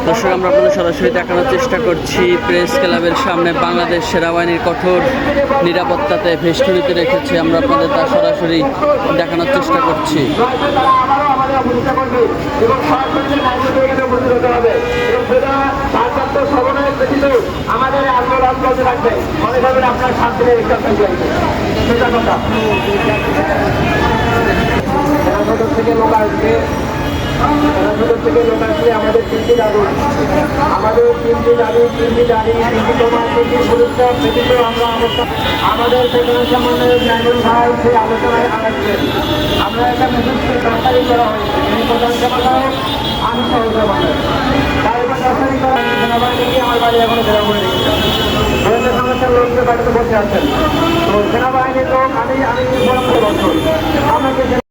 দর্শক, আমরা আপনাদের সরাসরি দেখানোর চেষ্টা করছি প্রেস ক্লাবের সামনে বাংলাদেশ সেনাবাহিনীর কঠোর নিরাপত্তাতে বেষ্টনীতে রেখেছে। আমরা আপনাদের তা সরাসরি দেখানোর চেষ্টা করছি। আমাদের আন্দোলন চলতে থাকবে, মনে করবেন আপনার শান্তির থেকে লোক আসবে, আমাদের তিনটি দাবি, সুরক্ষা ব্যতীত আমরা আমাদের প্রধান সম্মানের ন্যায়ন ভাই সেই আলোচনায় আসবেন। আমরা একটা মেসেজ দস্তারি করা হয়েছে, তিনি প্রধান সম্মানক, আমি সহযোগী তাই এবার দস্তারি করা হয়েছে। সেনাবাহিনী আমার বাড়ি এখনো ঘেরা করে রেখেছে, গোয়েন্দা সংস্থার লোকদের বাড়িতে বসে আছেন। তো সেনাবাহিনীর লোক আমি বরং আমাকে